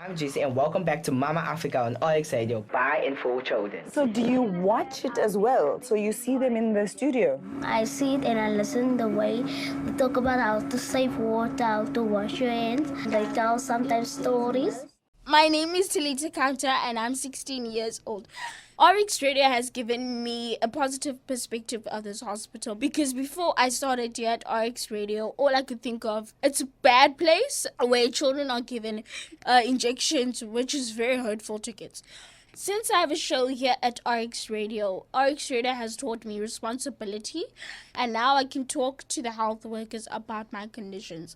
I'm Juicy and welcome back to Mama Africa on OX Radio by and for children. So do you watch it as well? So you see them in the studio? I see it and I listen the way they talk about how to save water, how to wash your hands. They tell sometimes stories. My name is Tilita and I'm 16 years old. RX Radio has given me a positive perspective of this hospital because before I started here at RX Radio, all I could think of, it's a bad place where children are given injections, which is very hurtful to kids. Since I have a show here at RX Radio has taught me responsibility, and now I can talk to the health workers about my conditions.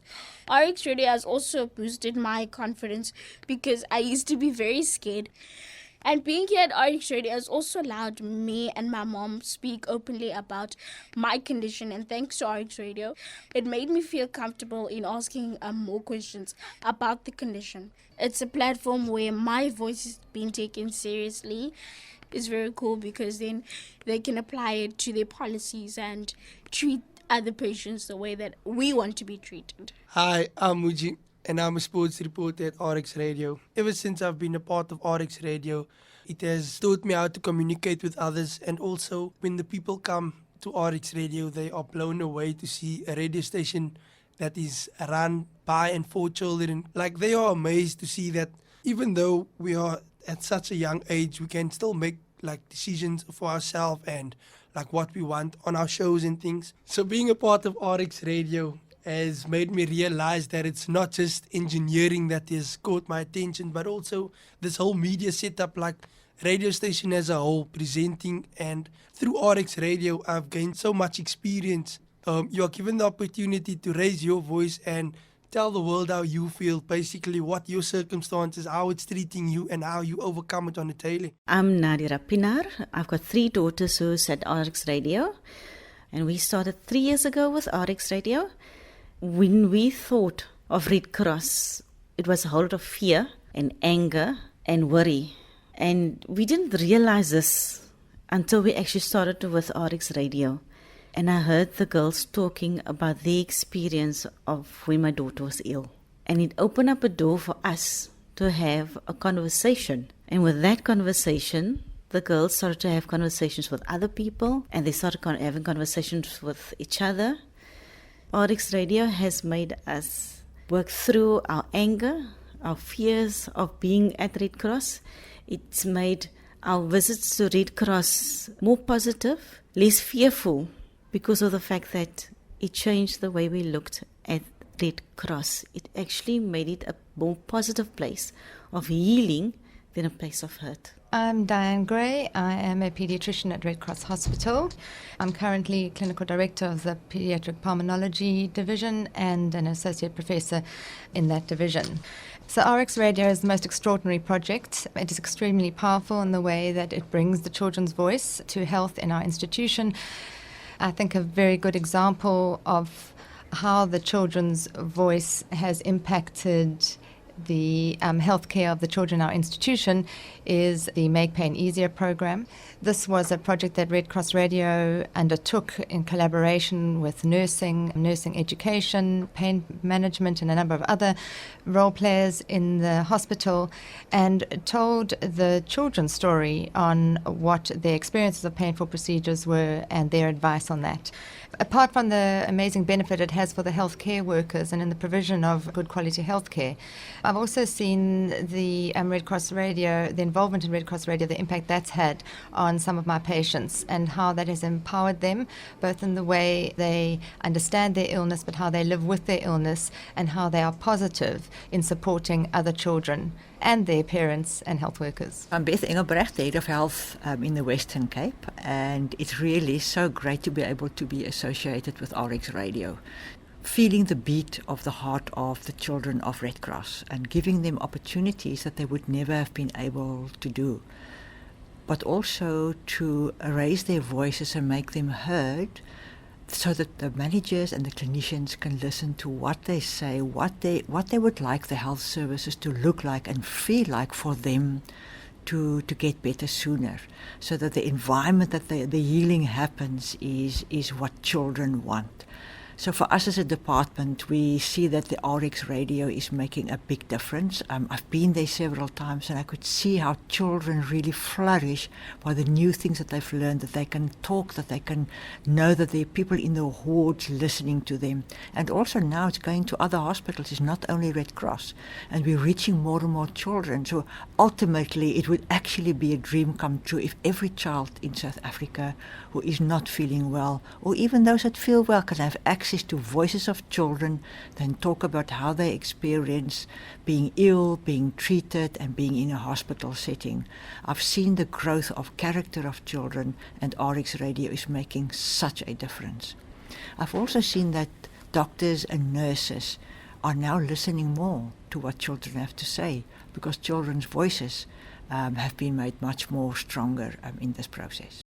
RX Radio has also boosted my confidence because I used to be very scared. And being here at RX Radio has also allowed me and my mom speak openly about my condition. And thanks to RX Radio, it made me feel comfortable in asking more questions about the condition. It's a platform where my voice is being taken seriously. It's very cool because then they can apply it to their policies and treat other patients the way that we want to be treated. Hi, I'm Muji, and I'm a sports reporter at RX Radio. Ever since I've been a part of RX Radio, it has taught me how to communicate with others, and also when the people come to RX Radio, they are blown away to see a radio station that is run by and for children. Like, they are amazed to see that even though we are at such a young age, we can still make like decisions for ourselves and like what we want on our shows and things. So being a part of RX Radio has made me realize that it's not just engineering that has caught my attention, but also this whole media setup, like radio station as a whole, presenting. And through RX Radio, I've gained so much experience. You are given the opportunity to raise your voice and tell the world how you feel, basically what your circumstances, how it's treating you, and how you overcome it on a daily. I'm Nadira Pinar. I've got 3 daughters who's at RX Radio, and we started 3 years ago with RX Radio. When we thought of Red Cross, it was a whole lot of fear and anger and worry. And we didn't realize this until we actually started with RX Radio. And I heard the girls talking about their experience of when my daughter was ill. And it opened up a door for us to have a conversation. And with that conversation, the girls started to have conversations with other people, and they started having conversations with each other. RX Radio has made us work through our anger, our fears of being at Red Cross. It's made our visits to Red Cross more positive, less fearful, because of the fact that it changed the way we looked at Red Cross. It actually made it a more positive place of healing than a place of hurt. I'm Diane Gray. I am a pediatrician at Red Cross Hospital. I'm currently clinical director of the pediatric pulmonology division and an associate professor in that division. So RX Radio is the most extraordinary project. It is extremely powerful in the way that it brings the children's voice to health in our institution. I think a very good example of how the children's voice has impacted the healthcare of the children in our institution is the Make Pain Easier program. This was a project that Red Cross Radio undertook in collaboration with nursing education, pain management, and a number of other role players in the hospital, and told the children's story on what their experiences of painful procedures were and their advice on that. Apart from the amazing benefit it has for the healthcare workers and in the provision of good quality healthcare, I've also seen the Red Cross Radio, the involvement in Red Cross Radio, the impact that's had on some of my patients and how that has empowered them, both in the way they understand their illness, but how they live with their illness and how they are positive in supporting other children and their parents and health workers. I'm Beth Engelbrecht, Head of Health in the Western Cape, and it's really so great to be able to be associated with RX Radio, feeling the beat of the heart of the children of Red Cross and giving them opportunities that they would never have been able to do, but also to raise their voices and make them heard so that the managers and the clinicians can listen to what they say, what they would like the health services to look like and feel like for them to get better sooner, so that the environment that the healing happens is what children want. So for us as a department, we see that the RX radio is making a big difference. I've been there several times and I could see how children really flourish by the new things that they've learned, that they can talk, that they can know that there are people in the wards listening to them. And also now it's going to other hospitals, it's not only Red Cross. And we're reaching more and more children. So ultimately it would actually be a dream come true if every child in South Africa who is not feeling well, or even those that feel well, can have access to voices of children, then talk about how they experience being ill, being treated, and being in a hospital setting. I've seen the growth of character of children, and RX Radio is making such a difference. I've also seen that doctors and nurses are now listening more to what children have to say, because children's voices have been made much more stronger in this process.